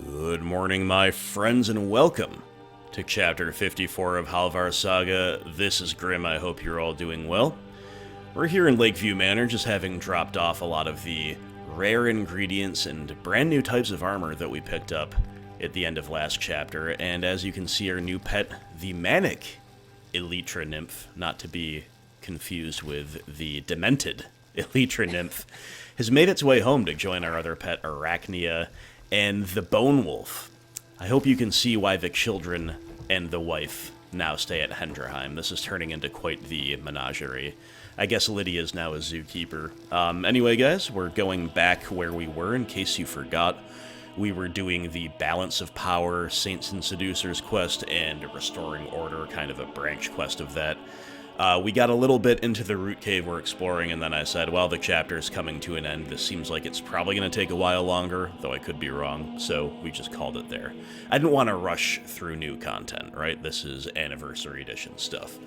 Good morning, my friends, and welcome to Chapter 54 of Halvar Saga. This is Grim. I hope you're all doing well. We're here in Lakeview Manor, just having dropped off a lot of the rare ingredients and brand new types of armor that we picked up at the end of last chapter. And as you can see, our new pet, the Manic Elytra Nymph, not to be confused with the Demented Elytra Nymph, has made its way home to join our other pet, Arachnia, and the Bone Wolf. I hope you can see why the children and the wife now stay at Hendrheim. This is turning into quite the menagerie. I guess Lydia's now a zookeeper. Anyway, guys, we're going back where we were, in case you forgot. We were doing the Balance of Power, Saints and Seducers quest, and Restoring Order, kind of a branch quest of that. We got a little bit into the root cave we're exploring, and then I said, well, the chapter's coming to an end. This seems like it's probably going to take a while longer, though I could be wrong, so we just called it there. I didn't want to rush through new content, right? This is Anniversary Edition stuff.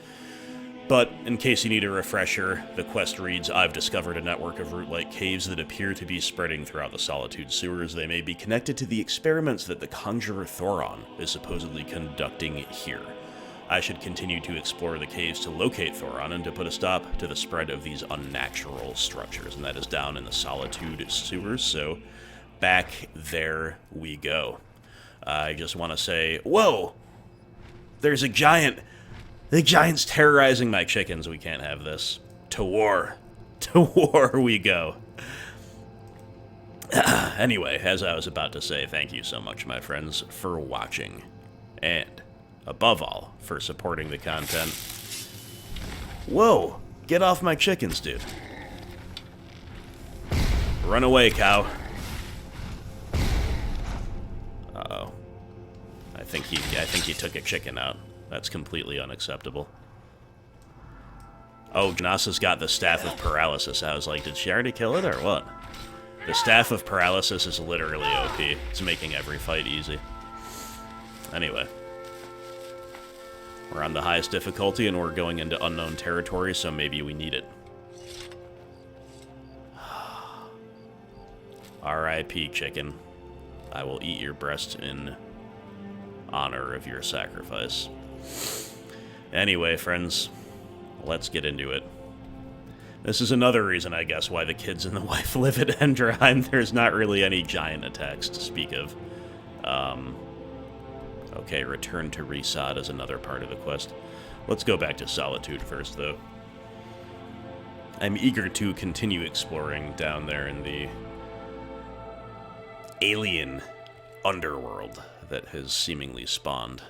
But, in case you need a refresher, the quest reads, I've discovered a network of root-like caves that appear to be spreading throughout the Solitude sewers. They may be connected to the experiments that the conjurer Thoron is supposedly conducting here. I should continue to explore the caves to locate Thoron and to put a stop to the spread of these unnatural structures, and that is down in the Solitude sewers, so back there we go. I just want to say, whoa! There's a giant! The giant's terrorizing my chickens. We can't have this. To war. To war we go. Anyway, as I was about to say, thank you so much, my friends, for watching. And above all, for supporting the content. Whoa! Get off my chickens, dude. Run away, cow. Uh-oh. I think he took a chicken out. That's completely unacceptable. Oh, Gnasa's got the Staff of Paralysis. I was like, did she already kill it, or what? The Staff of Paralysis is literally OP. It's making every fight easy. Anyway. We're on the highest difficulty, and we're going into unknown territory, so maybe we need it. R.I.P. chicken. I will eat your breast in honor of your sacrifice. Anyway, friends, let's get into it. This is another reason, I guess, why the kids and the wife live at Hendrheim. There's not really any giant attacks to speak of. Okay, return to Resod is another part of the quest. Let's go back to Solitude first, though. I'm eager to continue exploring down there in the alien underworld that has seemingly spawned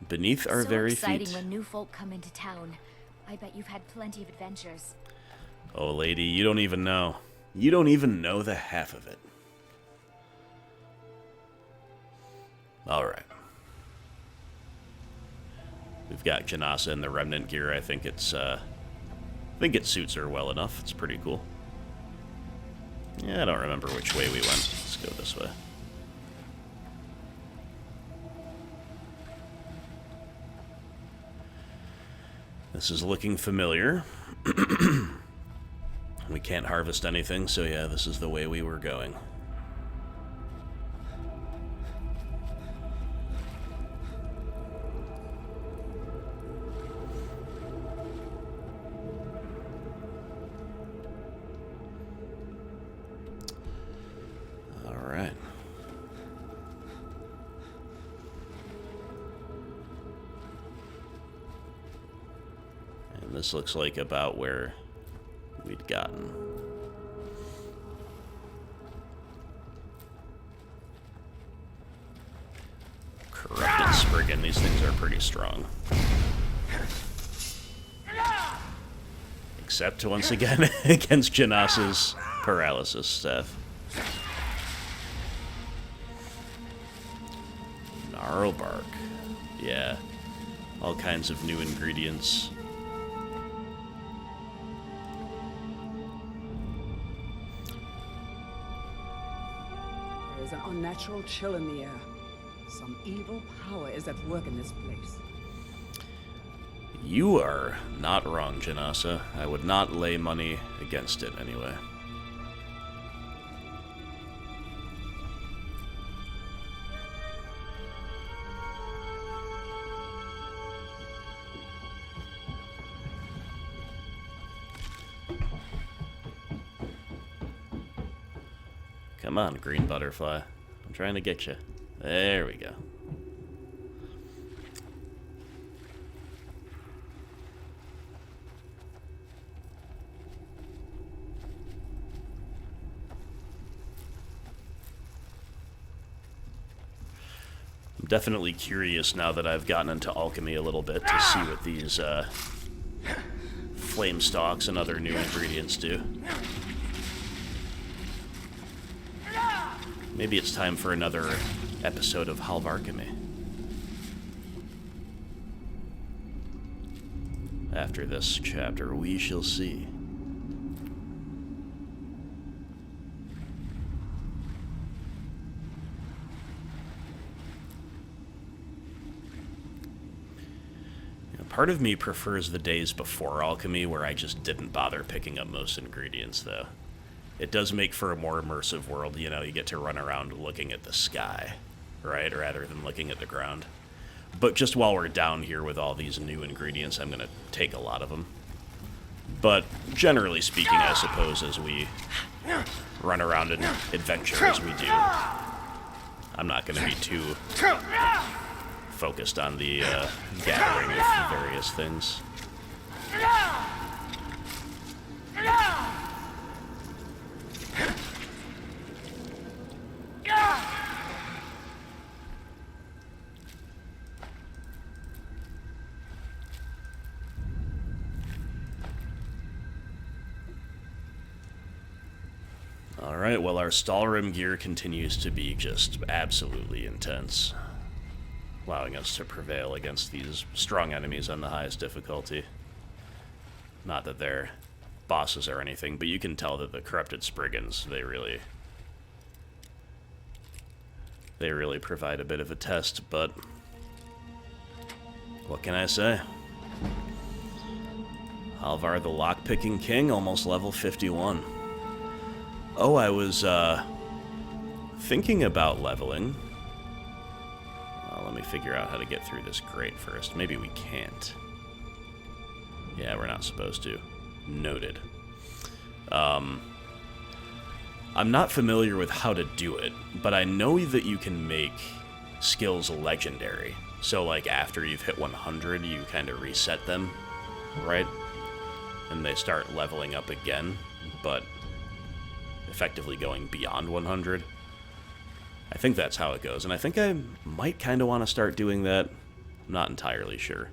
beneath our very feet. So exciting when new folk come into town. I bet you've had plenty of adventures. Oh, lady, you don't even know. You don't even know the half of it. Alright. We've got Janasa in the remnant gear. I think it suits her well enough. It's pretty cool. Yeah, I don't remember which way we went. Let's go this way. This is looking familiar. We can't harvest anything, so yeah, this is the way we were going. Alright. And this looks like about where we'd gotten. Corrupted Spriggan. These things are pretty strong. Except, once again, against Janasa's paralysis staff. Gnarlbark. Yeah. All kinds of new ingredients. There is an unnatural chill in the air. Some evil power is at work in this place. You are not wrong, Janasa. I would not lay money against it anyway. Come on, green butterfly. I'm trying to get you. There we go. I'm definitely curious now that I've gotten into alchemy a little bit to see what these flame stalks and other new ingredients do. Maybe it's time for another episode of Halvarchemy. After this chapter, we shall see. Part of me prefers the days before alchemy where I just didn't bother picking up most ingredients, though. It does make for a more immersive world, you know, you get to run around looking at the sky, right, rather than looking at the ground. But just while we're down here with all these new ingredients, I'm going to take a lot of them. But generally speaking, I suppose, as we run around and adventure as we do, I'm not going to be too focused on the gathering of various things. Alright, well, our Stalrim gear continues to be just absolutely intense, allowing us to prevail against these strong enemies on the highest difficulty. Not that they're bosses or anything, but you can tell that the corrupted Spriggans, they really provide a bit of a test, but what can I say? Halvar the Lockpicking King, almost level 51. Oh, I was thinking about leveling. Let me figure out how to get through this grate first. Maybe we can't. Yeah, we're not supposed to. Noted. I'm not familiar with how to do it, but I know that you can make skills legendary. So, like, after you've hit 100, you kind of reset them, right? And they start leveling up again, but effectively going beyond 100. I think that's how it goes, and I think I might kind of want to start doing that. I'm not entirely sure.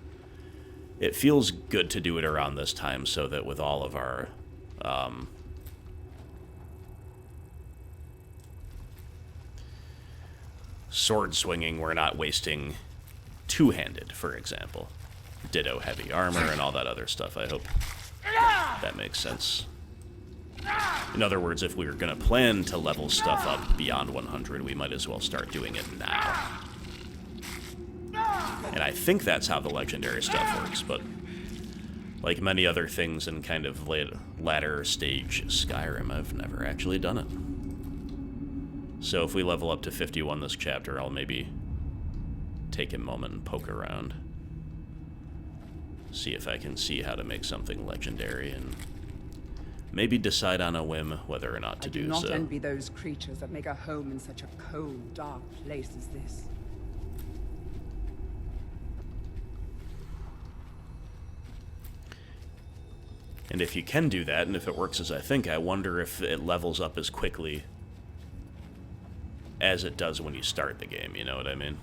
It feels good to do it around this time so that with all of our sword swinging, we're not wasting two-handed, for example. Ditto heavy armor and all that other stuff. I hope that makes sense. In other words, if we were going to plan to level stuff up beyond 100, we might as well start doing it now. And I think that's how the legendary stuff works, but like many other things in kind of latter stage Skyrim, I've never actually done it. So if we level up to 51 this chapter, I'll maybe take a moment and poke around. See if I can see how to make something legendary and maybe decide on a whim whether or not to do so. I do not envy those creatures that make a home in such a cold, dark place as this. And if you can do that, and if it works as I think, I wonder if it levels up as quickly as it does when you start the game, you know what I mean?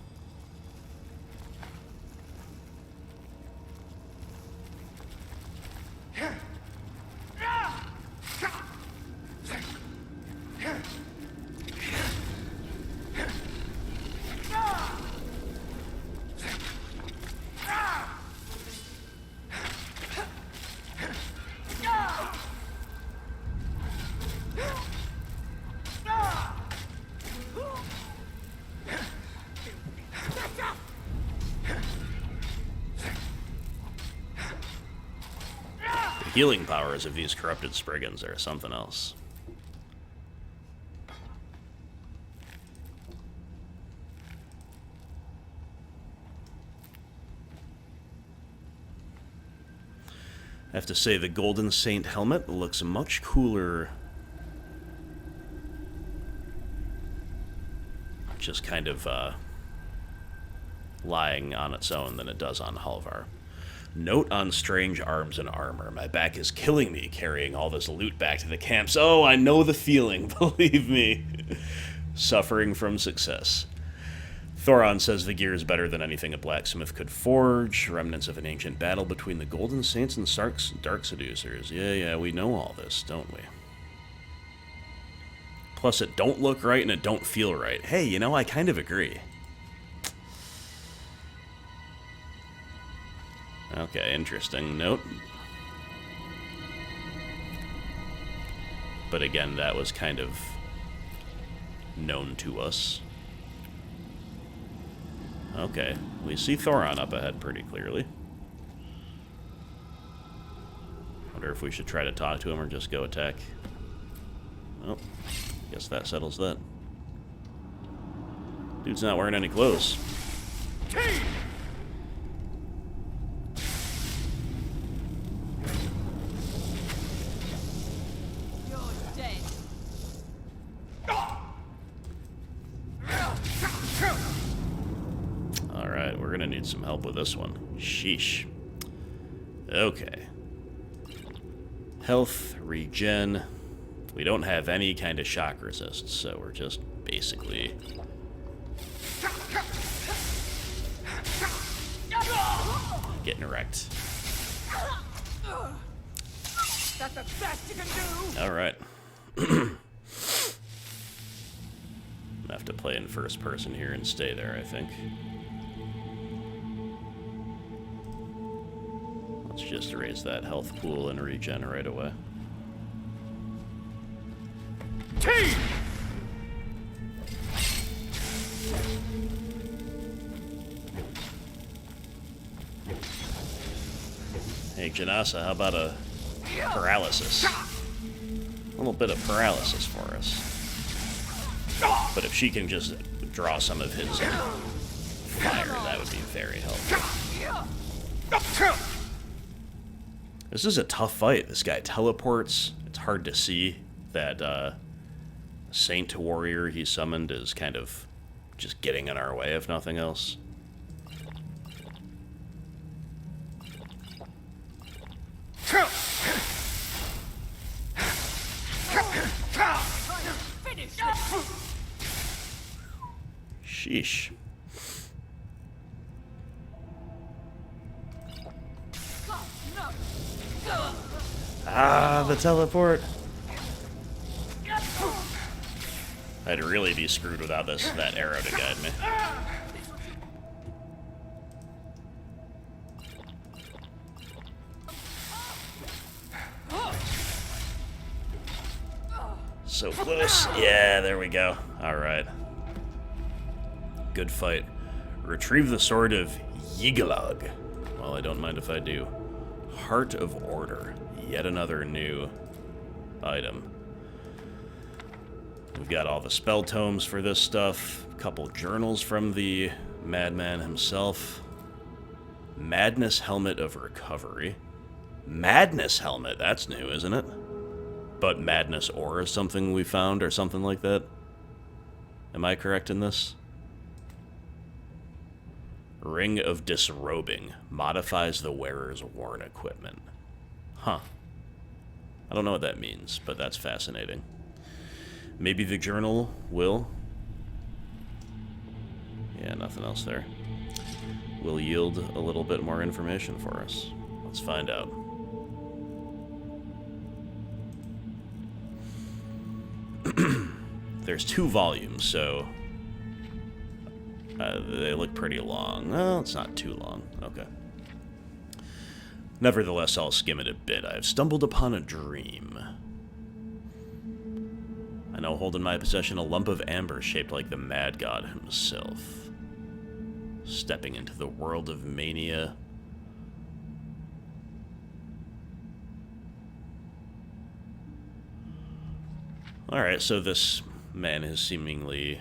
Healing powers of these corrupted Spriggans are something else. I have to say, the Golden Saint helmet looks much cooler just kind of lying on its own than it does on Halvar. Note on strange arms and armor. My back is killing me carrying all this loot back to the camps. Oh, I know the feeling, believe me. Suffering from success. Thoron says the gear is better than anything a blacksmith could forge. Remnants of an ancient battle between the Golden Saints and Dark Seducers. Yeah, we know all this, don't we? Plus, it don't look right and it don't feel right. Hey, you know, I kind of agree. Okay, interesting note. But again, that was kind of known to us. Okay, we see Thoron up ahead pretty clearly. Wonder if we should try to talk to him or just go attack. Well, guess that settles that. Dude's not wearing any clothes. Alright, we're gonna need some help with this one. Sheesh. Okay. Health, regen. We don't have any kind of shock resist, so we're just basically... getting wrecked. That's the best you can do. Alright. I'm gonna have to play in first person here and stay there, I think. Let's just raise that health pool and regen right away. Hey, Janasa, how about a paralysis? A little bit of paralysis for us. But if she can just draw some of his fire, that would be very helpful. This is a tough fight. This guy teleports. It's hard to see that Saint Warrior he summoned is kind of just getting in our way, if nothing else. Sheesh. Ah, the teleport. I'd really be screwed without that arrow to guide me. So close. Yeah, there we go. Alright. Good fight. Retrieve the sword of jyggalag. Well, I don't mind if I do. Heart of Order. Yet another new item. We've got all the spell tomes for this stuff. A couple journals from the madman himself. Madness Helmet of Recovery. Madness Helmet, that's new, isn't it? But Madness Ore is something we found or something like that? Am I correct in this? Ring of Disrobing. Modifies the wearer's worn equipment. Huh. I don't know what that means, but that's fascinating. Maybe the journal will. Yeah, nothing else there. Will yield a little bit more information for us. Let's find out. There's 2 volumes, so they look pretty long. Well, it's not too long. Okay. Nevertheless, I'll skim it a bit. I have stumbled upon a dream. I now hold in my possession a lump of amber shaped like the mad god himself. Stepping into the world of mania. Alright, so this man has seemingly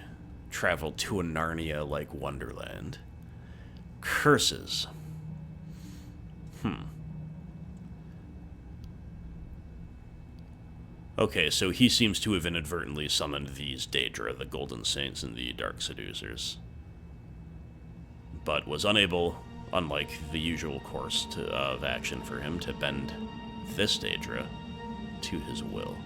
traveled to a Narnia-like wonderland. Curses. Okay, so he seems to have inadvertently summoned these Daedra, the Golden Saints, and the Dark Seducers, but was unable, unlike the usual course of action for him, to bend this Daedra to his will.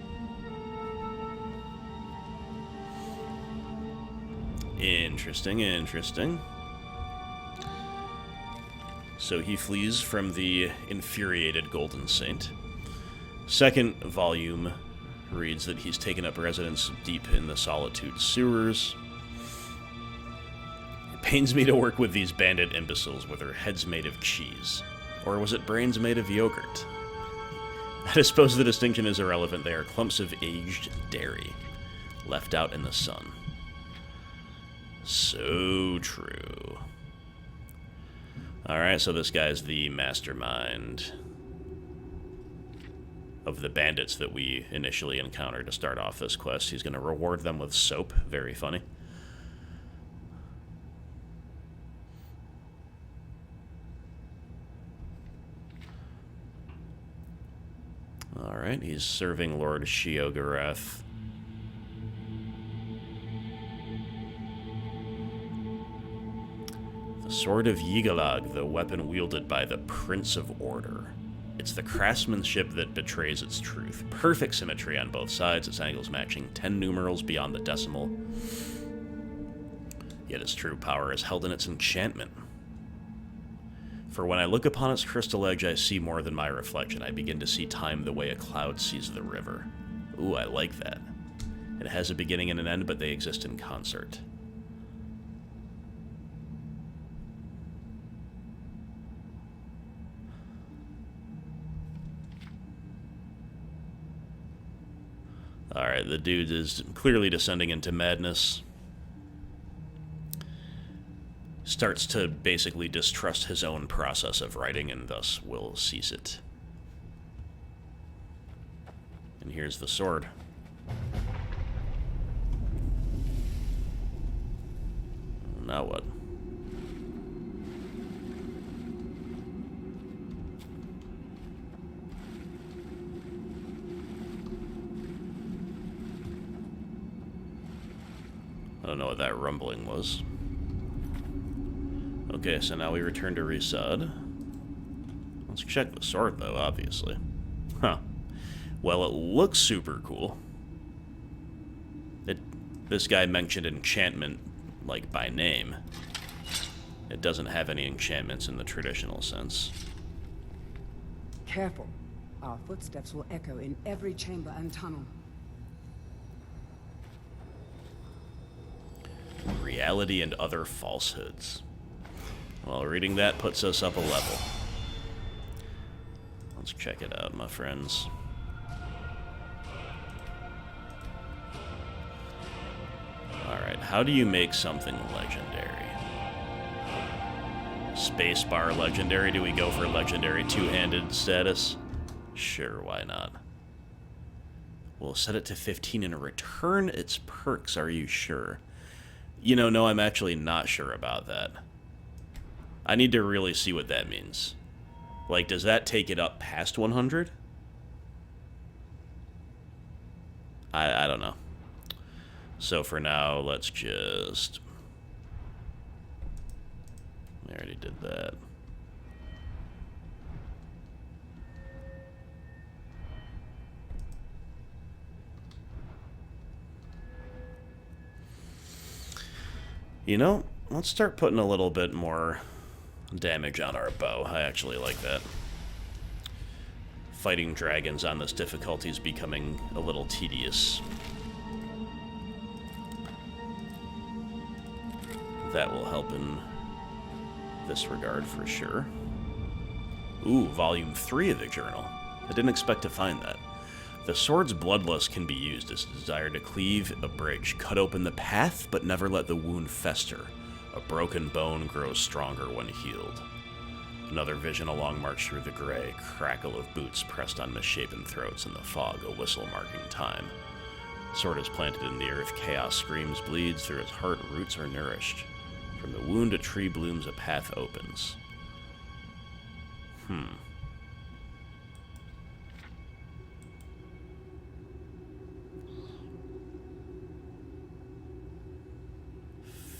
Interesting, interesting. So he flees from the infuriated Golden Saint. Second volume reads that he's taken up residence deep in the Solitude sewers. It pains me to work with these bandit imbeciles with their heads made of cheese. Or was it brains made of yogurt? I suppose the distinction is irrelevant. They are clumps of aged dairy, left out in the sun. So true. Alright, so this guy's the mastermind of the bandits that we initially encountered to start off this quest. He's going to reward them with soap. Very funny. Alright, he's serving Lord Sheogorath. The Sword of Jyggalag, the weapon wielded by the Prince of Order. It's the craftsmanship that betrays its truth. Perfect symmetry on both sides, its angles matching 10 numerals beyond the decimal. Yet its true power is held in its enchantment. For when I look upon its crystal edge, I see more than my reflection. I begin to see time the way a cloud sees the river. Ooh, I like that. It has a beginning and an end, but they exist in concert. Alright, the dude is clearly descending into madness. Starts to basically distrust his own process of writing and thus will cease it. And here's the sword. Now what? I don't know what that rumbling was. Okay, so now we return to Resad. Let's check the sword, though, obviously. Huh. Well, it looks super cool. This guy mentioned enchantment, like, by name. It doesn't have any enchantments in the traditional sense. Careful. Our footsteps will echo in every chamber and tunnel. Reality and other falsehoods. Well, reading that puts us up a level. Let's check it out, my friends. Alright, how do you make something legendary? Spacebar legendary? Do we go for legendary two-handed status? Sure, why not? We'll set it to 15 and return its perks, are you sure? You know, no, I'm actually not sure about that. I need to really see what that means. Like, does that take it up past 100? I don't know. So for now, let's just... I already did that. You know, let's start putting a little bit more damage on our bow. I actually like that. Fighting dragons on this difficulty is becoming a little tedious. That will help in this regard for sure. Ooh, volume 3 of the journal. I didn't expect to find that. The sword's bloodlust can be used as a desire to cleave a bridge, cut open the path, but never let the wound fester. A broken bone grows stronger when healed. Another vision, a long march through the gray, crackle of boots pressed on misshapen throats in the fog, a whistle marking time. Sword is planted in the earth, chaos screams, bleeds, through its heart roots are nourished. From the wound a tree blooms, a path opens.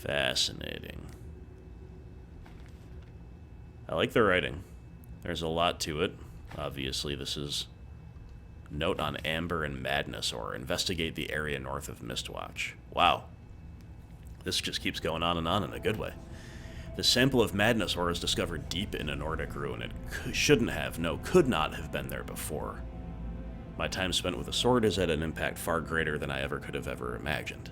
Fascinating. I like the writing. There's a lot to it. Obviously, this is note on amber and madness, or investigate the area north of Mistwatch. Wow. This just keeps going on in a good way. The sample of madness ore is discovered deep in a Nordic ruin. It shouldn't have, no, could not have been there before. My time spent with a sword is at an impact far greater than I could have ever imagined.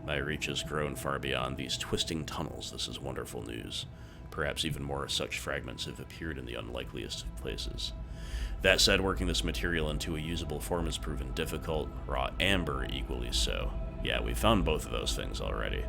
My reach has grown far beyond these twisting tunnels. This is wonderful news. Perhaps even more such fragments have appeared in the unlikeliest of places. That said, working this material into a usable form has proven difficult. Raw amber equally so. Yeah, we found both of those things already.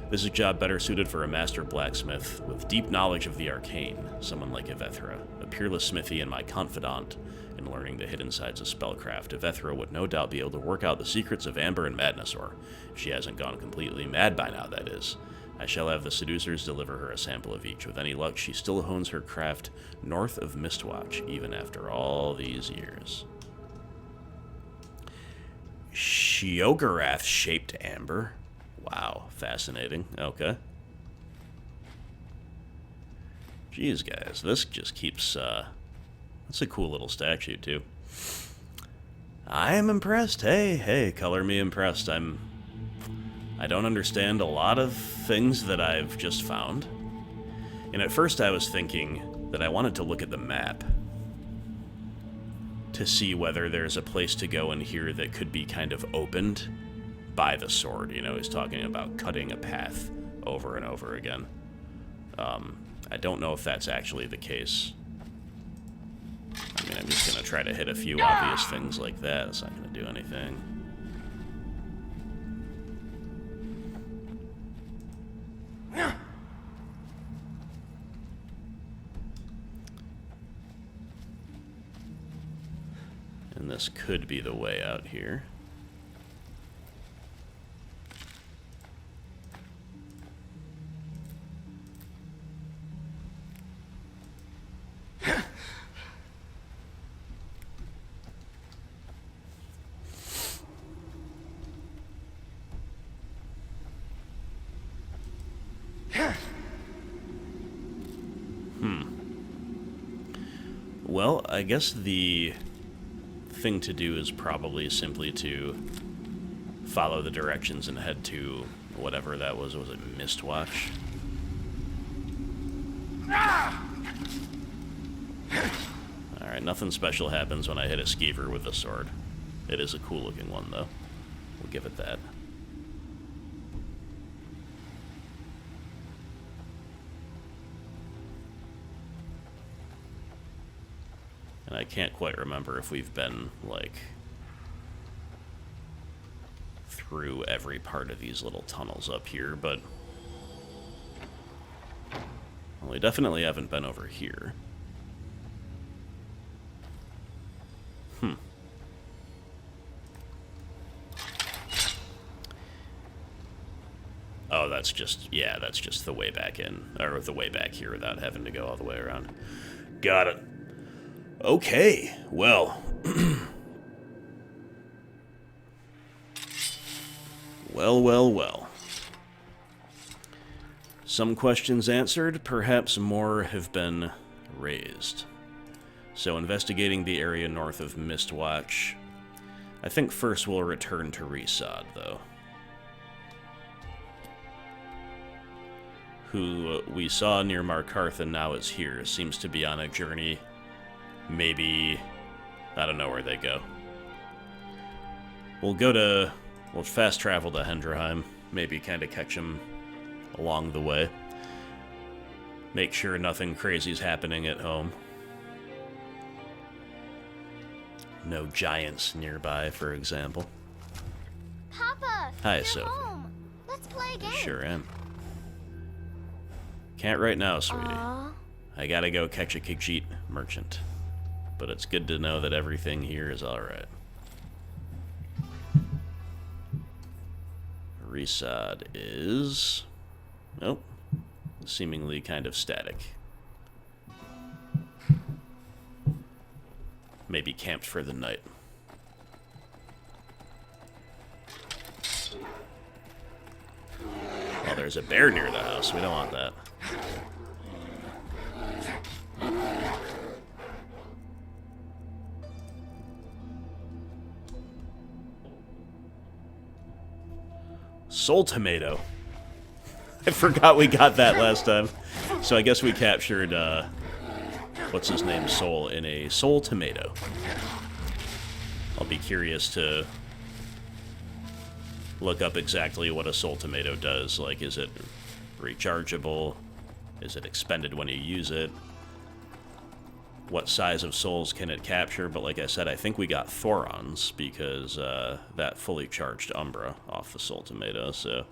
This is a job better suited for a master blacksmith with deep knowledge of the arcane, someone like Ivethra, a peerless smithy and my confidant in learning the hidden sides of spellcraft. Ivethra would no doubt be able to work out the secrets of amber and madness, or if she hasn't gone completely mad by now, that is. I shall have the seducers deliver her a sample of each. With any luck, she still hones her craft north of Mistwatch, even after all these years. Sheogorath-shaped amber. Wow, fascinating. Okay. Jeez, guys, this just keeps, that's a cool little statue, too. I am impressed. Hey, color me impressed. I don't understand a lot of things that I've just found. And at first I was thinking that I wanted to look at the map to see whether there's a place to go in here that could be kind of opened by the sword. You know, he's talking about cutting a path over and over again. I don't know if that's actually the case. I mean, I'm just going to try to hit a few obvious things like that. It's not going to do anything. And this could be the way out here. Well, I guess the thing to do is probably simply to follow the directions and head to whatever that was. Was it Mistwatch? Alright, nothing special happens when I hit a skeever with a sword. It is a cool looking one, though. We'll give it that. And I can't quite remember if we've been, like, through every part of these little tunnels up here, but... well, we definitely haven't been over here. Oh, that's just, yeah, that's just the way back in, or the way back here without having to go all the way around. Got it. Okay, well. Well. Some questions answered, perhaps more have been raised. So, investigating the area north of Mistwatch. I think first we'll return to Resod, though. Who we saw near Markarth and now is here. Seems to be on a journey. Maybe, I don't know where they go. We'll fast travel to Hendrheim, maybe kind of catch them along the way. Make sure nothing crazy's happening at home. No giants nearby, for example. Papa! Hi, you're Sophie. home. Let's play a game. Sure am. Can't right now, sweetie. Aww. I gotta go catch a Khajiit merchant. But it's good to know that everything here is alright. Resod is... nope. Seemingly kind of static. Maybe camped for the night. there's a bear near the house. We don't want that. Soul tomato. I forgot we got that last time. So I guess we captured, what's his name, Soul, in a soul tomato. I'll be curious to look up exactly what a soul tomato does. Like, is it rechargeable? Is it expended when you use it? What size of souls can it capture? But like I said, I think we got thorons because that fully charged Umbra off the soul tomato, so...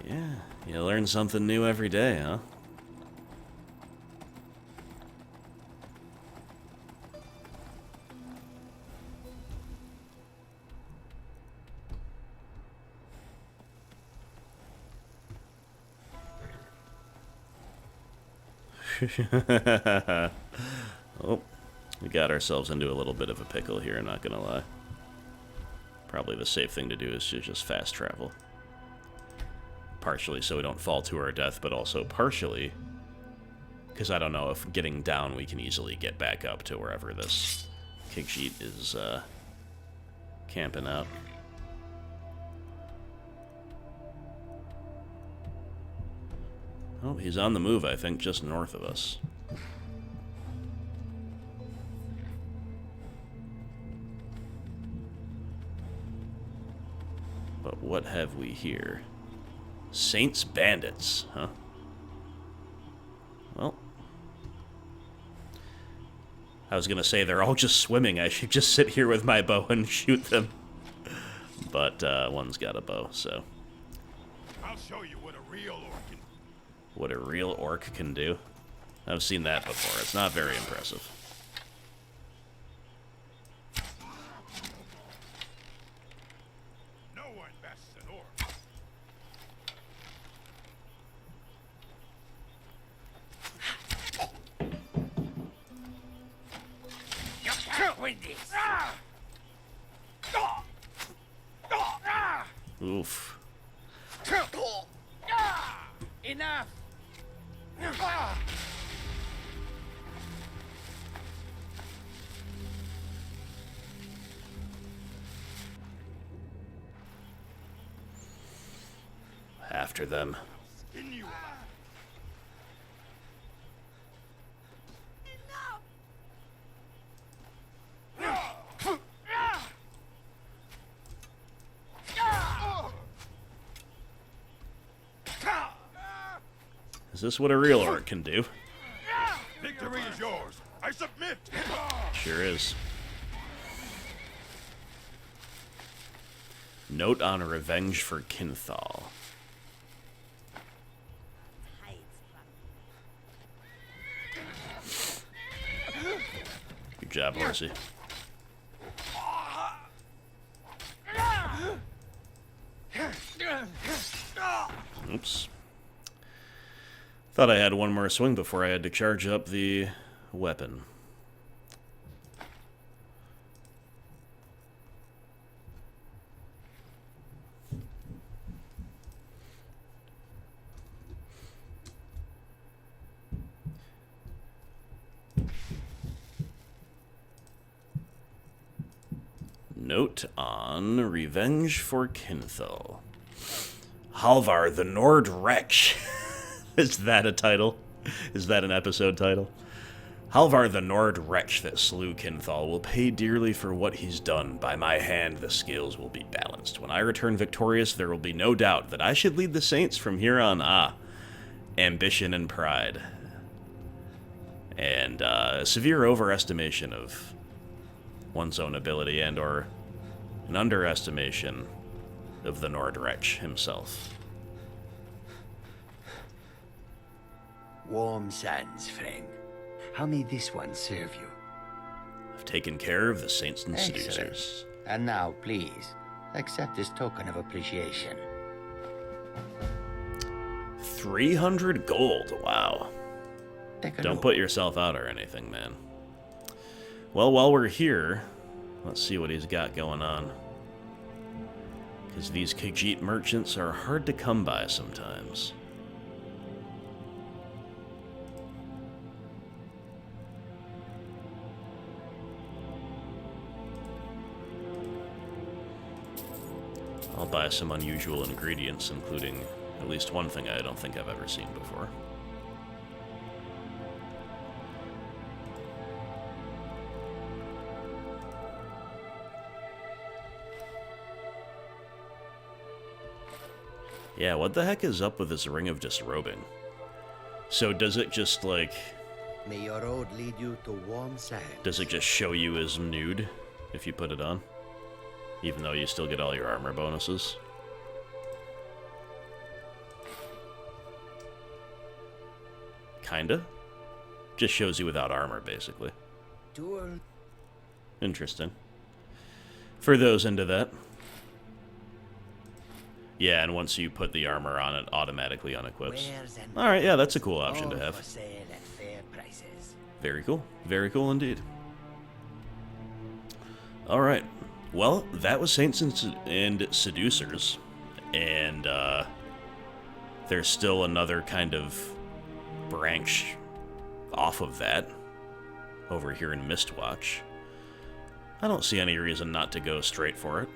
yeah, you learn something new every day, huh? Oh, we got ourselves into a little bit of a pickle here, I'm not gonna lie. Probably the safe thing to do is to just fast travel. Partially so we don't fall to our death, but also partially because I don't know if getting down we can easily get back up to wherever this Kigsheet is camping out. Oh, he's on the move, I think, just north of us. But what have we here? Saints Bandits, huh? Well, I was gonna say they're all just swimming. I should just sit here with my bow and shoot them. But one's got a bow, so. I'll show you what a real orc can. What a real orc can do. I've seen that before. It's not very impressive. No one bests an orc. You can't win this. Oof. Enough. After them. Skin you alive. Is this what a real orc can do? Victory is yours. I submit. Sure is. Note on revenge for Kinthal. Good job, horsey. Oops. Thought I had one more swing before I had to charge up the weapon. Note on revenge for Kinthal. Halvar, the Nord Wretch. Is that a title? Is that an episode title? Halvar, the Nord Wretch that slew Kinthal, will pay dearly for what he's done. By my hand, the scales will be balanced. When I return victorious, there will be no doubt that I should lead the Saints from here on. Ambition and pride. And a severe overestimation of one's own ability and or an underestimation of the Nord Wretch himself. Warm sands, friend. How may this one serve you? I've taken care of the Saints and Excellent. Seducers. And now, please, accept this token of appreciation. 300 gold, wow. Take a Don't look. put yourself out or anything, man. Well, while we're here, let's see what he's got going on. Because these Khajiit merchants are hard to come by sometimes. I'll buy some unusual ingredients, including at least one thing I don't think I've ever seen before. Yeah, what the heck is up with this ring of disrobing? So does it just, like... May your road lead you to warm sands. Does it just show you as nude if you put it on? Even though you still get all your armor bonuses? Kinda? Just shows you without armor, basically. Duel. Interesting. For those into that. Yeah, and once you put the armor on, it automatically unequips. Alright, yeah, that's a cool option to have. For sale at fair prices. Very cool. Very cool indeed. Alright. Well, that was Saints and Seducers. And, there's still another kind of branch off of that over here in Mistwatch. I don't see any reason not to go straight for it.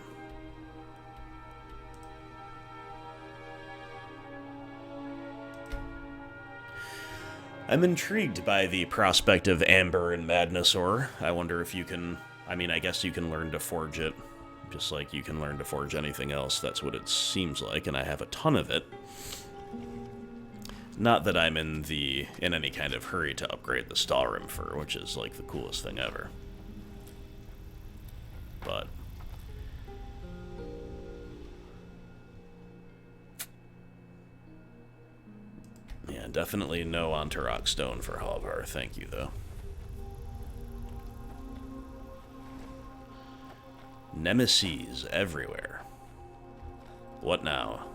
I'm intrigued by the prospect of Amber and Madness Ore. I wonder if you can... I mean, I guess you can learn to forge it, just like you can learn to forge anything else. That's what it seems like, and I have a ton of it. Not that I'm in any kind of hurry to upgrade the Stalrim fur, which is like the coolest thing ever. But... yeah, definitely no Antarok stone for Halvar. Thank you, though. Nemesis everywhere. What now?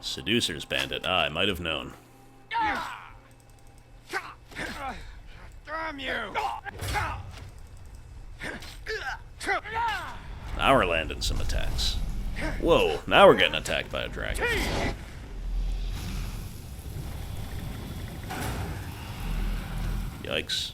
Seducers bandit. Ah, I might have known. Damn you! Now we're landing some attacks. Whoa, now we're getting attacked by a dragon. Yikes.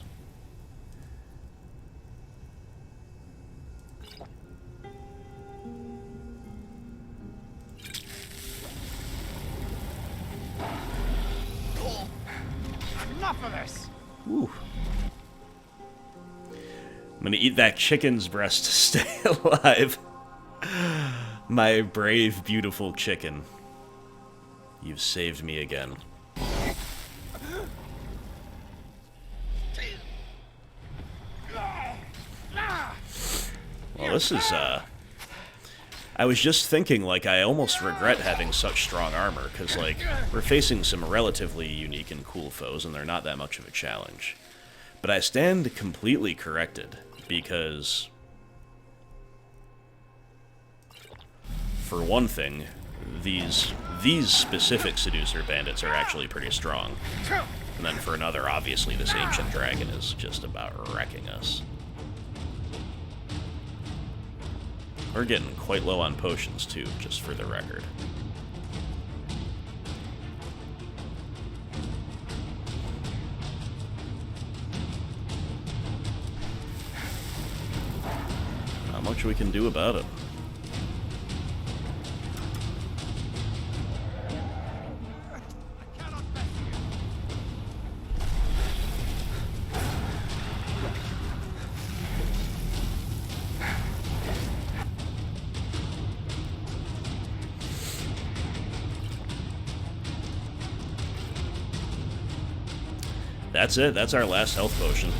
Enough of this! Woo. I'm gonna eat that chicken's breast to stay alive. My brave, beautiful chicken. You've saved me again. Well, this is, I was just thinking, like, I almost regret having such strong armor, because, like, we're facing some relatively unique and cool foes, and they're not that much of a challenge. But I stand completely corrected, because, for one thing, these specific Seducer bandits are actually pretty strong. And then for another, obviously, this ancient dragon is just about wrecking us. We're getting quite low on potions, too, just for the record. Not much we can do about it. That's it. That's our last health potion.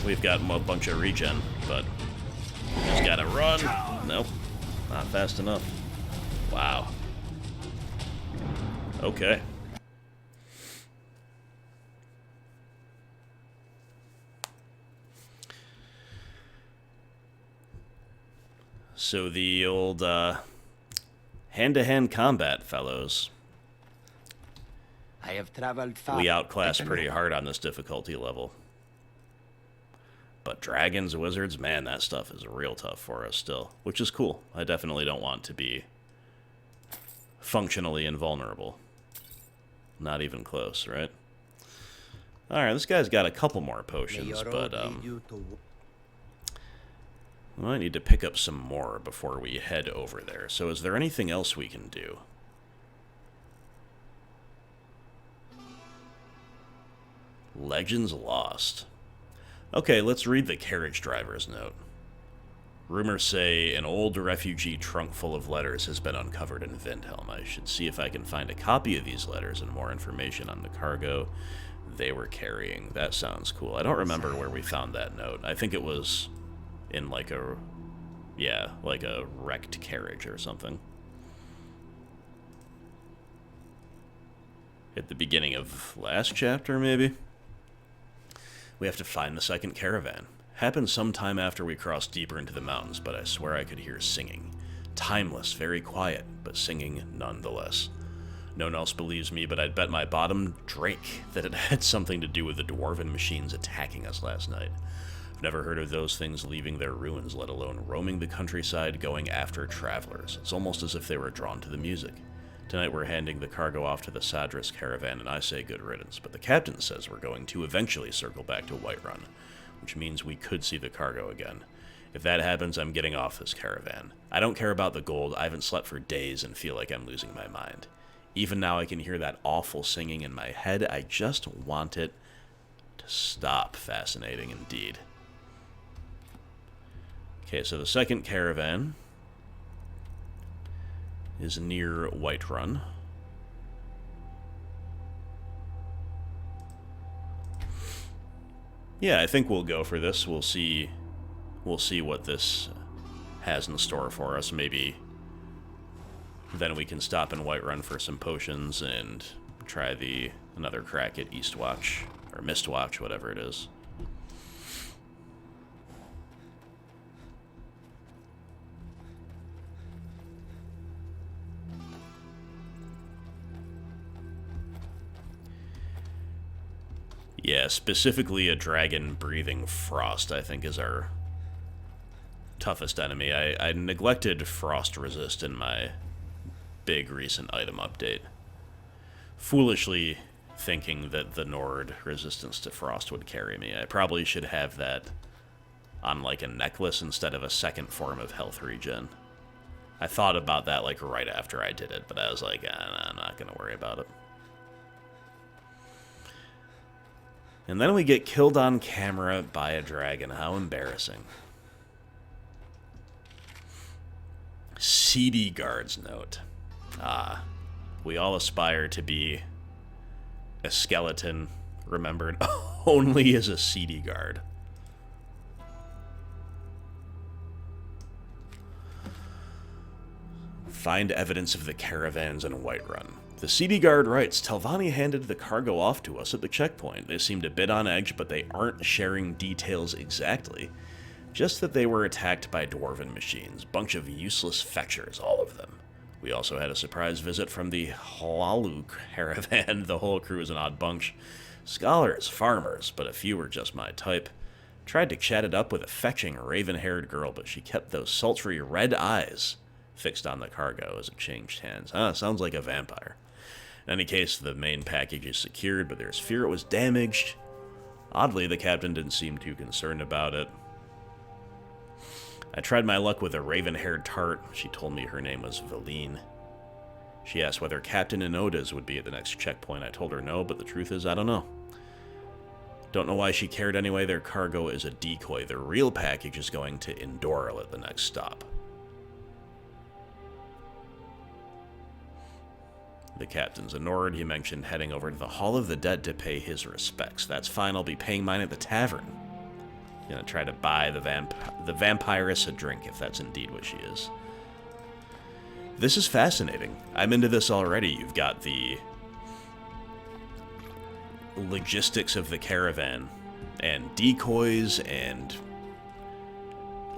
We've got a bunch of regen, but just gotta run. Nope. Not fast enough. Wow. Okay. So the old hand-to-hand combat, fellows. I have traveled far. We outclassed pretty hard on this difficulty level. But dragons, wizards, man, that stuff is real tough for us still, which is cool. I definitely don't want to be functionally invulnerable. Not even close, right? Alright, this guy's got a couple more potions, but we might need to pick up some more before we head over there. So is there anything else we can do? Legends Lost. Okay, let's read the carriage driver's note. Rumors say an old refugee trunk full of letters has been uncovered in Vindhelm. I should see if I can find a copy of these letters and more information on the cargo they were carrying. That sounds cool. I don't remember where we found that note. I think it was in like a, yeah, like a wrecked carriage or something. At the beginning of last chapter, maybe? We have to find the second caravan. Happened sometime after we crossed deeper into the mountains, but I swear I could hear singing. Timeless, very quiet, but singing nonetheless. No one else believes me, but I'd bet my bottom drake that it had something to do with the dwarven machines attacking us last night. I've never heard of those things leaving their ruins, let alone roaming the countryside going after travelers. It's almost as if they were drawn to the music. Tonight we're handing the cargo off to the Sadras caravan, and I say good riddance, but the captain says we're going to eventually circle back to Whiterun, which means we could see the cargo again. If that happens, I'm getting off this caravan. I don't care about the gold. I haven't slept for days and feel like I'm losing my mind. Even now I can hear that awful singing in my head. I just want it to stop. Fascinating indeed. Okay, so the second caravan is near Whiterun. Yeah, I think we'll go for this. We'll see what this has in store for us. Maybe then we can stop in Whiterun for some potions and try another crack at Eastwatch, or Mistwatch, whatever it is. Yeah, specifically a dragon breathing frost, I think, is our toughest enemy. I neglected frost resist in my big recent item update, foolishly thinking that the Nord resistance to frost would carry me. I probably should have that on like a necklace instead of a second form of health regen. I thought about that like right after I did it, but I was like, I'm not going to worry about it. And then we get killed on camera by a dragon. How embarrassing. Seedy guard's note. We all aspire to be a skeleton, remembered only as a seedy guard. Find evidence of the caravans in Whiterun. The seedy guard writes, Telvanni handed the cargo off to us at the checkpoint. They seemed a bit on edge, but they aren't sharing details exactly. Just that they were attacked by dwarven machines. Bunch of useless fetchers, all of them. We also had a surprise visit from the Hlalu caravan. The whole crew is an odd bunch. Scholars, farmers, but a few were just my type. Tried to chat it up with a fetching raven-haired girl, but she kept those sultry red eyes fixed on the cargo as it changed hands. Sounds like a vampire. In any case, the main package is secured, but there's fear it was damaged. Oddly, the captain didn't seem too concerned about it. I tried my luck with a raven-haired tart. She told me her name was Valine. She asked whether Captain Inoda's would be at the next checkpoint. I told her no, but the truth is I don't know. Don't know why she cared anyway. Their cargo is a decoy. The real package is going to Indoril at the next stop. The captain's a Nord. He mentioned heading over to the Hall of the Dead to pay his respects. That's fine. I'll be paying mine at the tavern. Gonna try to buy the vampiress a drink, if that's indeed what she is. This is fascinating. I'm into this already. You've got the logistics of the caravan, and decoys, and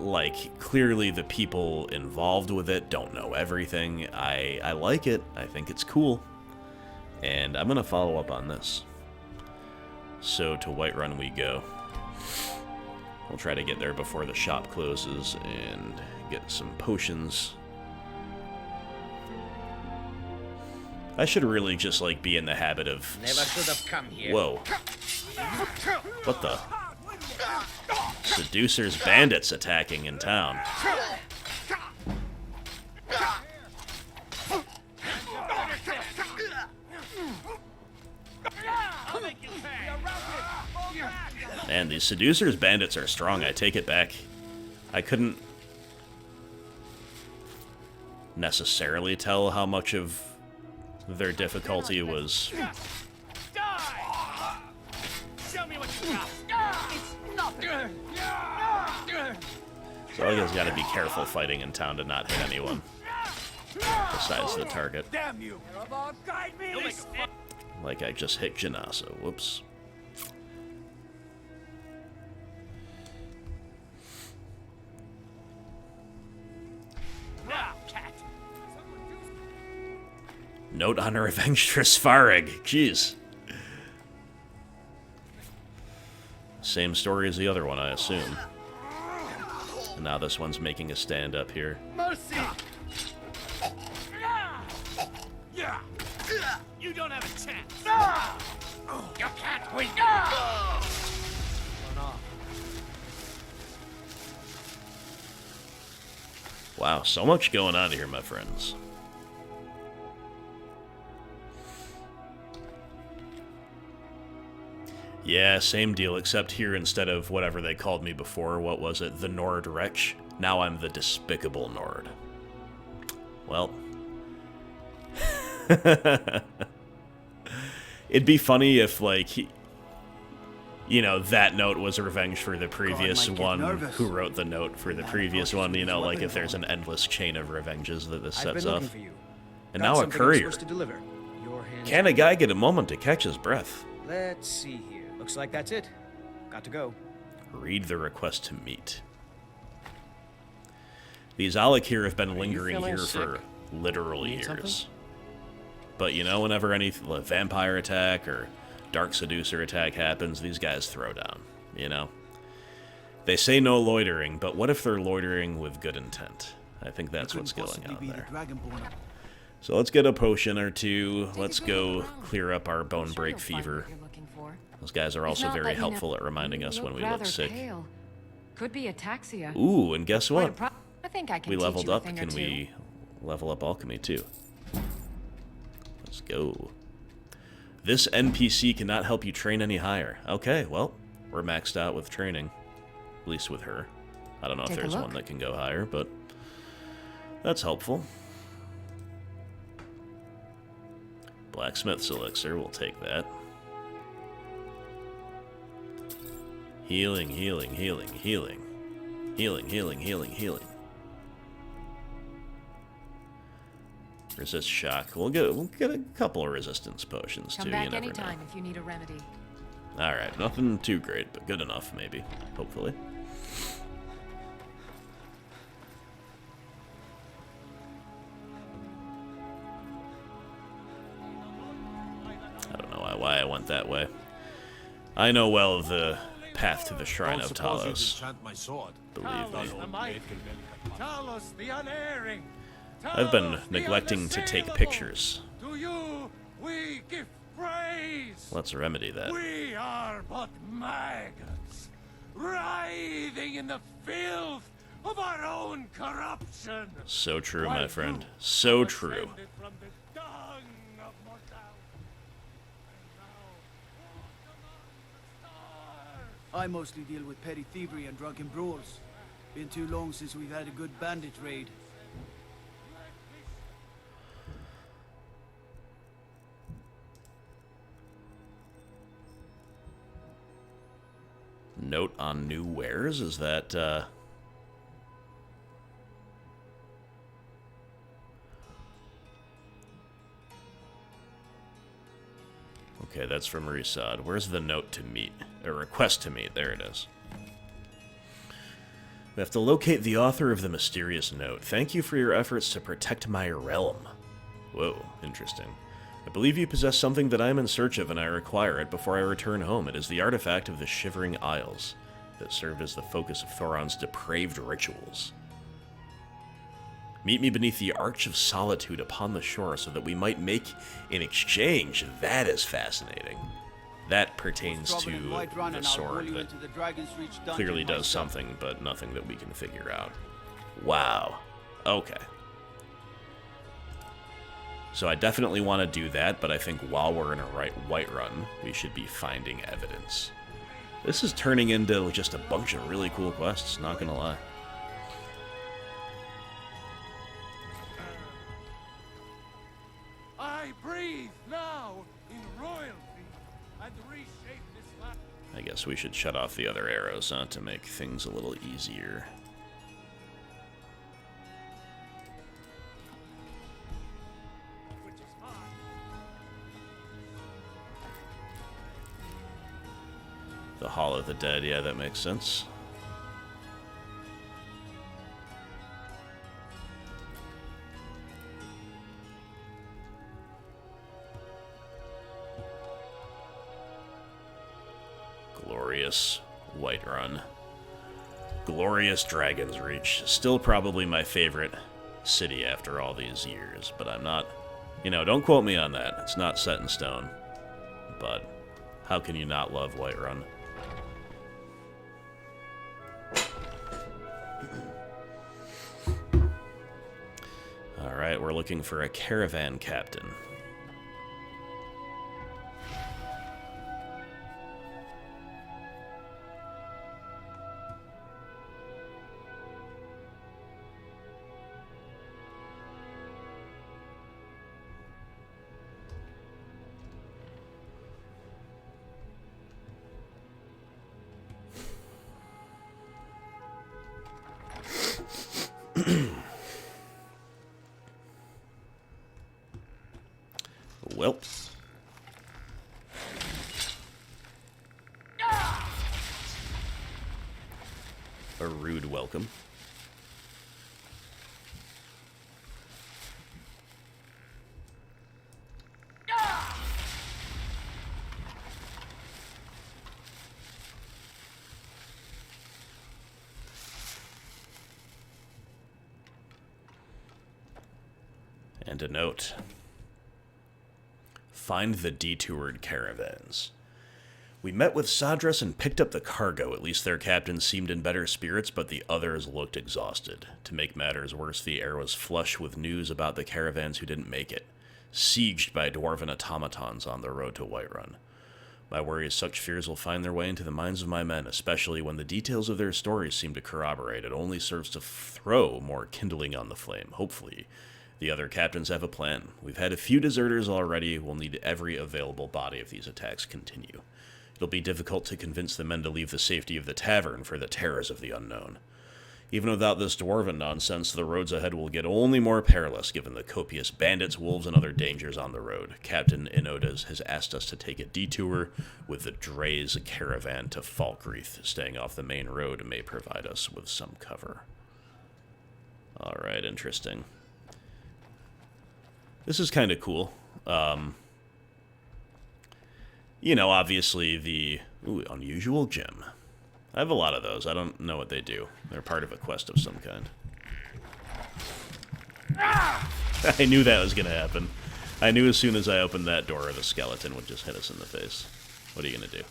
like, clearly the people involved with it don't know everything. I like it. I think it's cool. And I'm gonna follow up on this. So to Whiterun we go. We'll try to get there before the shop closes and get some potions. I should really just, like, be in the habit of... Never should have come here. Whoa. What the? Seducers bandits attacking in town. Man, these seducers bandits are strong. I take it back. I couldn't necessarily tell how much of their difficulty was... So I guess gotta be careful fighting in town to not hit anyone besides the target. Damn you! Like I just hit Janasa. Whoops. Note on a revenge for Svarig. Jeez. Same story as the other one, I assume. And now this one's making a stand up here. Mercy! Yeah! You don't have a chance! You can't win! Wow, so much going on here, my friends. Yeah, same deal, except here instead of whatever they called me before, what was it, the Nord Wretch? Now I'm the Despicable Nord. Well. It'd be funny if, like, you know, that note was a revenge for the previous one who wrote the note for the previous one, you know, like if there's an endless chain of revenges that this sets up. And now a courier. Can a guy get a moment to catch his breath? Let's see here. Looks like that's it. Got to go. Read the request to meet. These Alec here have been lingering here for literal years. But you know, whenever any vampire attack or dark seducer attack happens, these guys throw down, you know? They say no loitering, but what if they're loitering with good intent? I think that's what's going on there. So let's get a potion or two. Let's go clear up our bone break fever. Those guys are also very helpful at reminding us when we look sick. Could be ataxia. Ooh, and guess what? I think I can we leveled teach you a up. thing or Can two. we level up alchemy too? Let's go. This NPC cannot help you train any higher. Okay, well, we're maxed out with training. At least with her. I don't know if Take a there's look. one that can go higher, but that's helpful. Blacksmith's elixir, we'll take that. Healing, healing, healing, healing. Healing, healing, healing, healing. Resist shock. We'll get a couple of resistance potions Come too. back You never anytime know. if you need a remedy. All right, nothing too great, but good enough maybe. Hopefully. I don't know why I went that way. I know well the path to the Shrine of Talos. Believe me. Talos the unerring. I've been Talos the neglecting to take unassailable. pictures. To you we give praise. Let's remedy that. We are but maggots, writhing in the filth of our own corruption. So true, While my friend. you So have true. ascended from the dung of mortality. And now walk among the stars. I mostly deal with petty thievery and drunken brawls. Been too long since we've had a good bandit raid. Note on new wares? Is that, Okay, that's from Resod. Where's the note to meet? A request to meet. There it is. We have to locate the author of the mysterious note. Thank you for your efforts to protect my realm. Whoa, interesting. I believe you possess something that I am in search of, and I require it before I return home. It is the artifact of the Shivering Isles. that served as the focus of Thoron's depraved rituals. Meet me beneath the Arch of Solitude upon the shore so that we might make an exchange. That is fascinating. That pertains to the sword that clearly does something, but nothing that we can figure out. Wow. Okay. So I definitely want to do that, but I think while we're in a Whiterun, we should be finding evidence. This is turning into just a bunch of really cool quests, not gonna lie. I breathe now in royalty and reshape this land. I guess we should shut off the other arrows, huh, to make things a little easier. Which is mine. The Hall of the Dead, yeah, that makes sense. Glorious Whiterun. Glorious Dragon's Reach. Still probably my favorite city after all these years, but I'm not... You know, don't quote me on that. It's not set in stone. But how can you not love Whiterun? Alright, we're looking for a caravan captain. Well. A rude welcome. And a note. Find the detoured caravans. We met with Sadras and picked up the cargo. At least their captain seemed in better spirits, but the others looked exhausted. To make matters worse, the air was flush with news about the caravans who didn't make it, sieged by dwarven automatons on the road to Whiterun. My worry is such fears will find their way into the minds of my men, especially when the details of their stories seem to corroborate. It only serves to throw more kindling on the flame. Hopefully, the other captains have a plan. We've had a few deserters already. We'll need every available body if these attacks continue. It'll be difficult to convince the men to leave the safety of the tavern for the terrors of the unknown. Even without this dwarven nonsense, the roads ahead will get only more perilous given the copious bandits, wolves, and other dangers on the road. Captain Inodas has asked us to take a detour with the Dre's caravan to Falkreath. Staying off the main road may provide us with some cover. Alright, interesting. This is kind of cool. You know, obviously the... Ooh, unusual gem. I have a lot of those. I don't know what they do. They're part of a quest of some kind. I knew that was going to happen. I knew as soon as I opened that door, the skeleton would just hit us in the face. What are you going to do?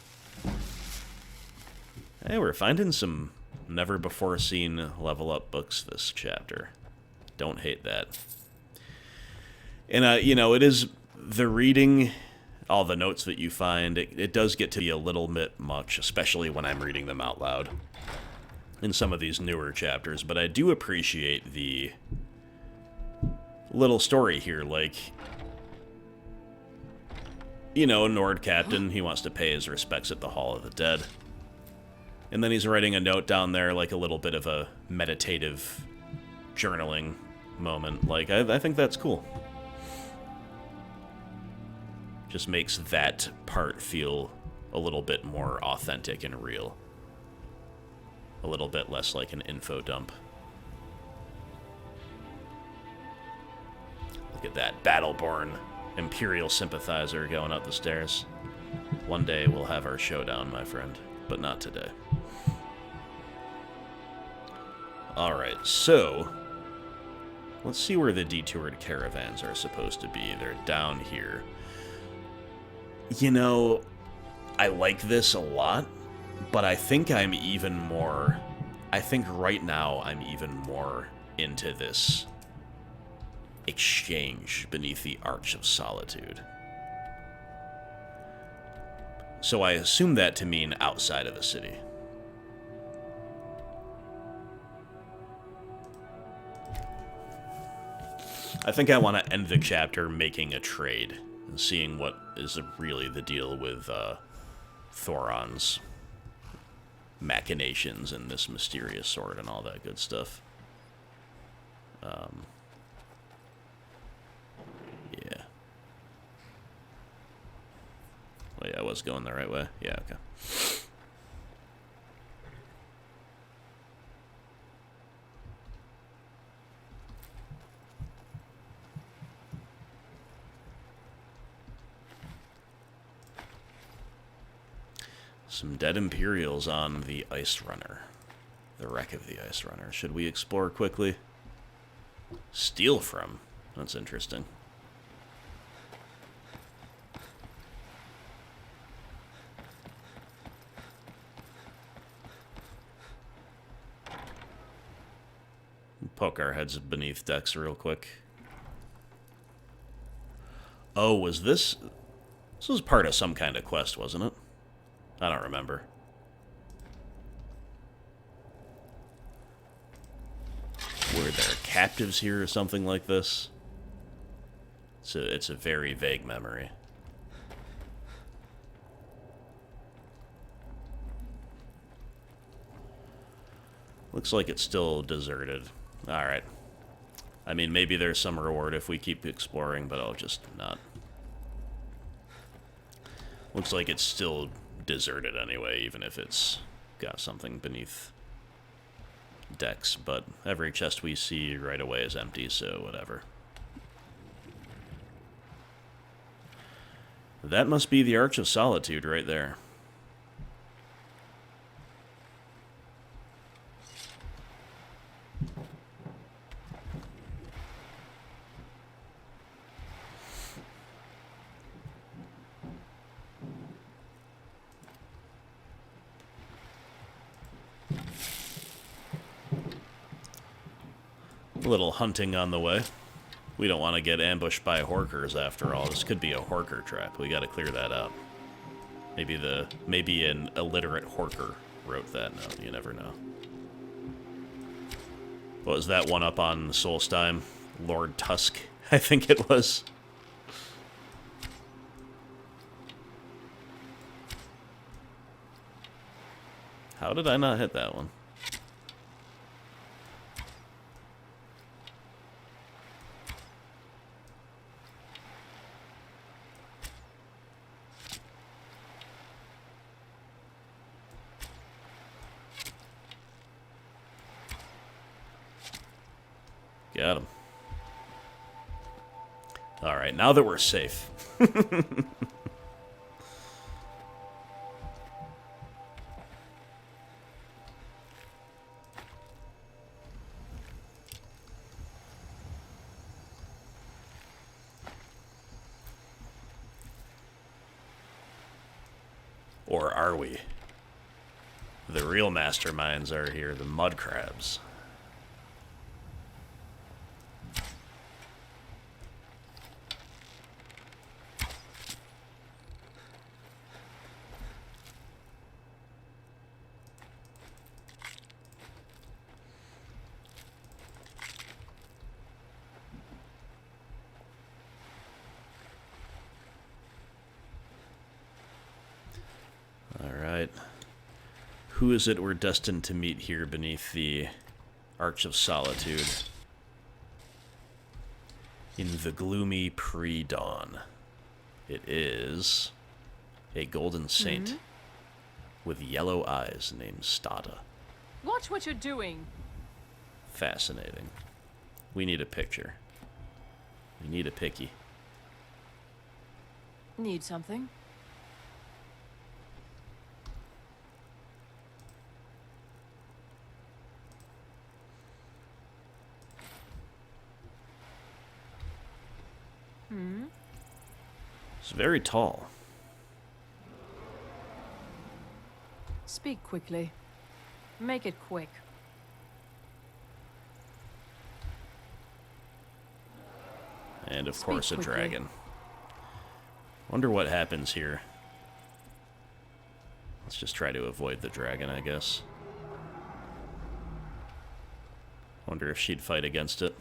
Hey, we're finding some never-before-seen level-up books this chapter. Don't hate that. And, you know, it is the reading, all the notes that you find, it does get to be a little bit much, especially when I'm reading them out loud in some of these newer chapters. But I do appreciate the little story here, like, you know, Nord captain, he wants to pay his respects at the Hall of the Dead. And then he's writing a note down there, like a little bit of a meditative journaling moment. Like, I think that's cool. Just makes that part feel a little bit more authentic and real. A little bit less like an info dump. Look at that Battleborn Imperial sympathizer going up the stairs. One day we'll have our showdown, my friend, but not today. Alright, so let's see where the detoured caravans are supposed to be. They're down here. You know, I like this a lot, but I think I'm even more... I think right now I'm even more into this exchange beneath the Arch of Solitude. So I assume that to mean outside of the city. I think I want to end the chapter making a trade and seeing what is really the deal with Thoron's machinations and this mysterious sword and all that good stuff. Yeah. Oh yeah, I was going the right way. Yeah, okay. Some dead Imperials on the Ice Runner. The wreck of the Ice Runner. Should we explore quickly? Steal from? That's interesting. Poke our heads beneath decks real quick. Oh, was this... This was part of some kind of quest, wasn't it? I don't remember. Were there captives here or something like this? It's a very vague memory. Looks like it's still deserted. Alright. I mean, maybe there's some reward if we keep exploring, but I'll just not. Looks like it's still deserted anyway, even if it's got something beneath decks. But every chest we see right away is empty, so whatever. That must be the Arch of Solitude right there. A little hunting on the way. We don't want to get ambushed by horkers after all. This could be a horker trap. We got to clear that out. Maybe an illiterate horker wrote that note. You never know. What was that one up on Solstheim? Lord Tusk, I think it was. How did I not hit that one? Got him. Alright, now that we're safe. Or are we? The real masterminds are here, the mud crabs. Who is it we're destined to meet here beneath the Arch of Solitude? In the gloomy pre-dawn. It is a golden saint with yellow eyes named Staada. Watch what you're doing. Fascinating. We need a picture. We need a picky. Need something? It's very tall. Speak quickly. Make it quick. And of Speak course a quickly. dragon. Wonder what happens here. Let's just try to avoid the dragon, I guess. Wonder if she'd fight against it.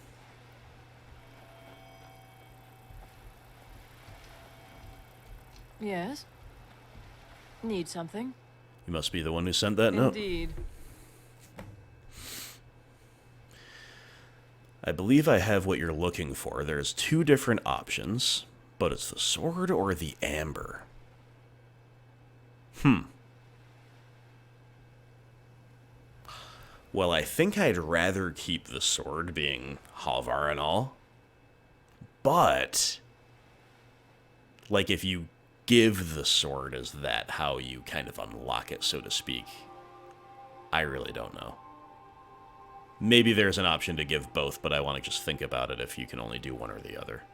Yes? Need something? You must be the one who sent that note. Indeed. I believe I have what you're looking for. There's two different options, but it's the sword or the amber. Well, I think I'd rather keep the sword, being Halvar and all. But, like, if you give the sword, is that how you kind of unlock it, so to speak? I really don't know. Maybe there's an option to give both, but I want to just think about it if you can only do one or the other.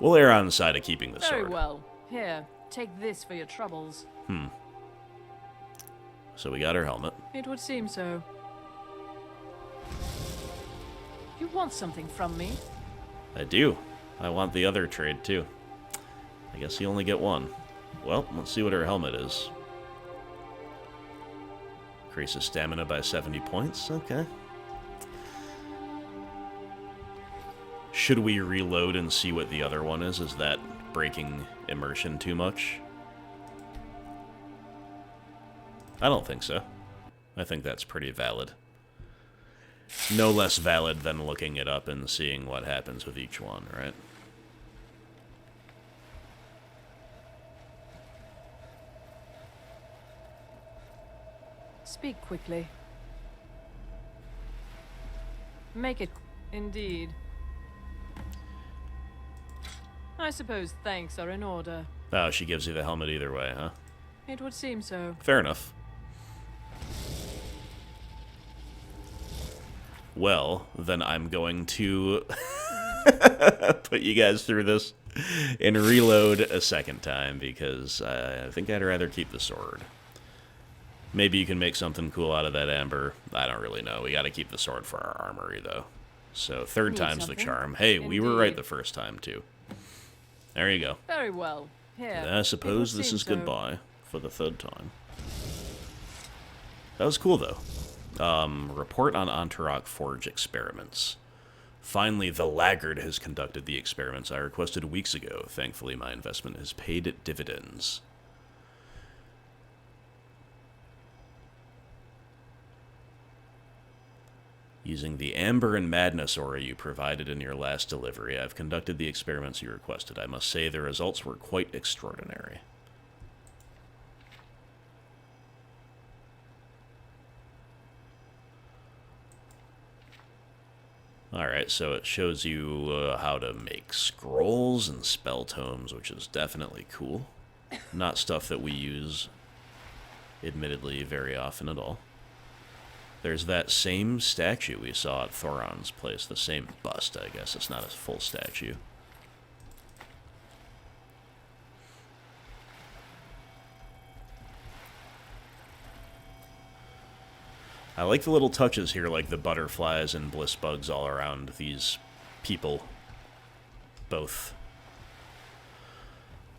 We'll err on the side of keeping the sword. Very well. Here, take this for your troubles. So we got her helmet. It would seem so. You want something from me? I do. I want the other trade, too. I guess you only get one. Well, let's see what her helmet is. Increases stamina by 70 points. Okay. Should we reload and see what the other one is? Is that breaking immersion too much? I don't think so. I think that's pretty valid. No less valid than looking it up and seeing what happens with each one, right? Speak quickly. Make it... Indeed. I suppose thanks are in order. Oh, she gives you the helmet either way, huh? It would seem so. Fair enough. Well, then I'm going to put you guys through this and reload a second time, because I think I'd rather keep the sword. Maybe you can make something cool out of that amber. I don't really know. We got to keep the sword for our armory, though. So third Need time's the something? charm. Hey, we were right Indeed. the first time, too. There you go. Very well. Here. I suppose It would this seem is so. goodbye for the third time. That was cool, though. Report on Antarok Forge experiments. Finally, the laggard has conducted the experiments I requested weeks ago. Thankfully, my investment has paid dividends. Using the Amber and Madness aura you provided in your last delivery, I've conducted the experiments you requested. I must say the results were quite extraordinary. Alright, so it shows you how to make scrolls and spell tomes, which is definitely cool. Not stuff that we use, admittedly, very often at all. There's that same statue we saw at Thoron's place, the same bust, I guess. It's not a full statue. I like the little touches here, like the butterflies and bliss bugs all around these people. Both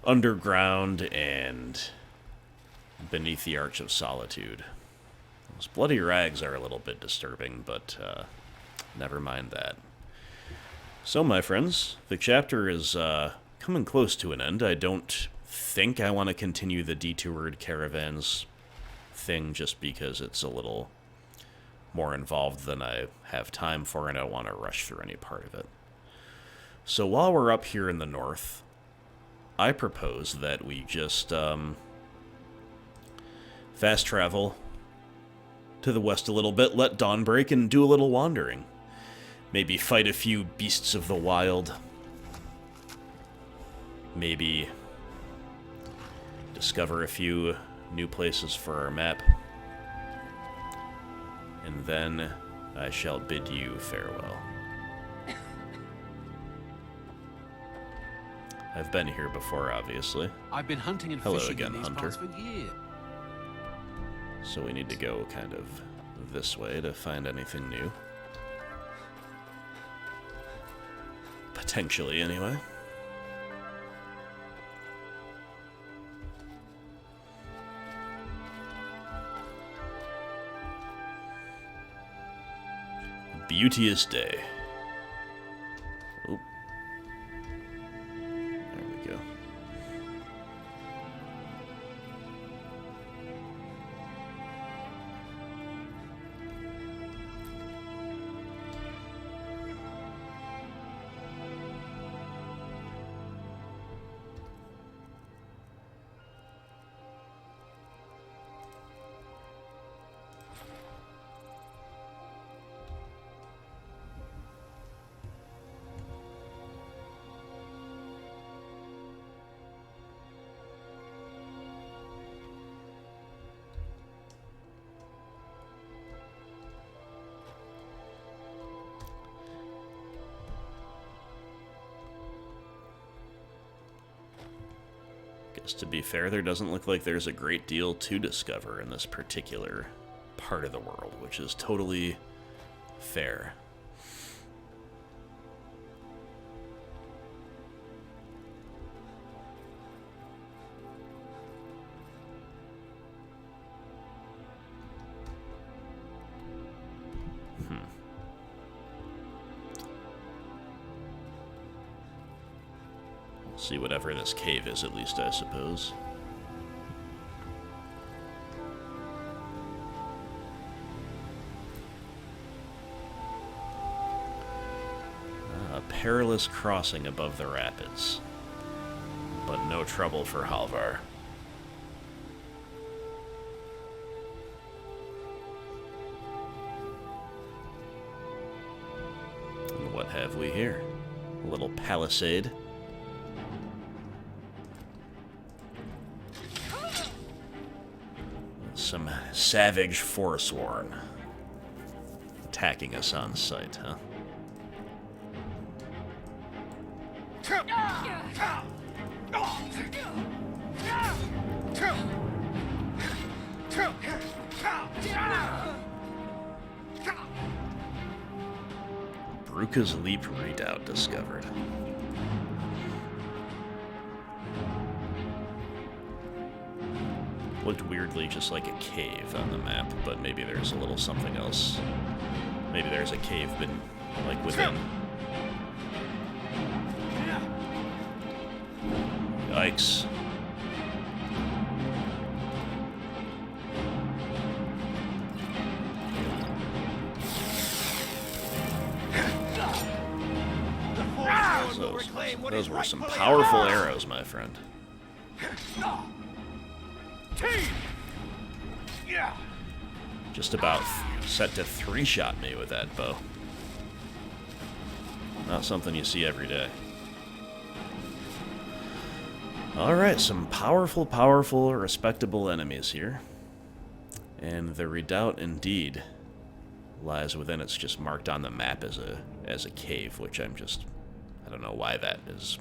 underground and beneath the Arch of Solitude. Those bloody rags are a little bit disturbing, but never mind that. So, my friends, the chapter is coming close to an end. I don't think I want to continue the detoured caravans thing just because it's a little more involved than I have time for, and I don't want to rush through any part of it. So while we're up here in the north, I propose that we just fast travel to the west a little bit, let dawn break, and do a little wandering. Maybe fight a few beasts of the wild. Maybe discover a few new places for our map. And then I shall bid you farewell. I've been here before, obviously. I've been hunting and Hello fishing again, in these Hunter. parts for years. So we need to go kind of this way to find anything new. Potentially, anyway. Beauteous day. Oop. There we go. Guess to be fair, there doesn't look like there's a great deal to discover in this particular part of the world, which is totally fair. See whatever this cave is, at least, I suppose. A perilous crossing above the rapids. But no trouble for Halvar. And what have we here? A little palisade. Some savage forsworn attacking us on sight, huh? Bruca's Leap Redoubt discovered. Looked weirdly just like a cave on the map, but maybe there's a little something else. Maybe there's a cave like within. Yikes. Those were some powerful arrows, my friend. Just about set to three-shot me with that bow. Not something you see every day. Alright, some powerful, respectable enemies here. And the redoubt indeed lies within. It's just marked on the map as a cave, which I don't know why that is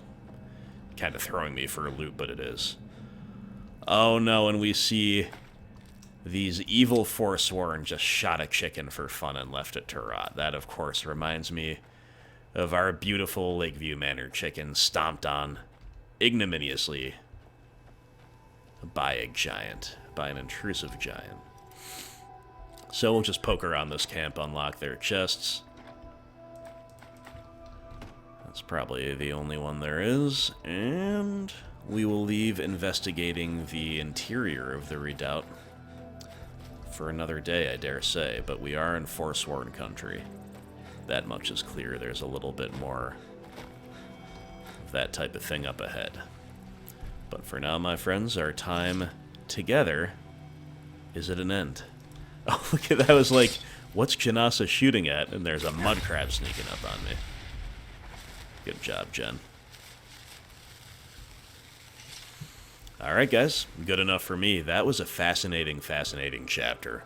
kind of throwing me for a loop, but it is. Oh no, and we see these evil forsworn just shot a chicken for fun and left it to rot. That, of course, reminds me of our beautiful Lakeview Manor chicken stomped on ignominiously by a giant, by an intrusive giant. So we'll just poke around this camp, unlock their chests. That's probably the only one there is, and we will leave investigating the interior of the redoubt for another day, I dare say, but we are in Forsworn country. That much is clear. There's a little bit more of that type of thing up ahead. But for now, my friends, our time together is at an end. Oh, look at that. I was like, what's Janasa shooting at? And there's a mud crab sneaking up on me. Good job, Jen. Alright, guys. Good enough for me. That was a fascinating chapter.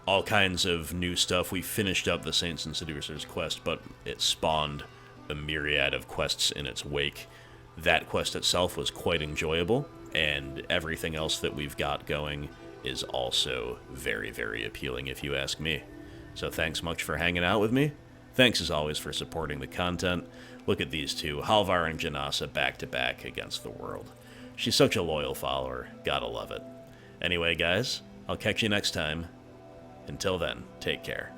All kinds of new stuff. We finished up the Saints and Seducers quest, but it spawned a myriad of quests in its wake. that quest itself was quite enjoyable, and everything else that we've got going is also very, very appealing if you ask me. So thanks much for hanging out with me. Thanks as always for supporting the content. Look at these two, Halvar and Janasa, back to back against the world. She's such a loyal follower, gotta love it. Anyway guys, I'll catch you next time. Until then, take care.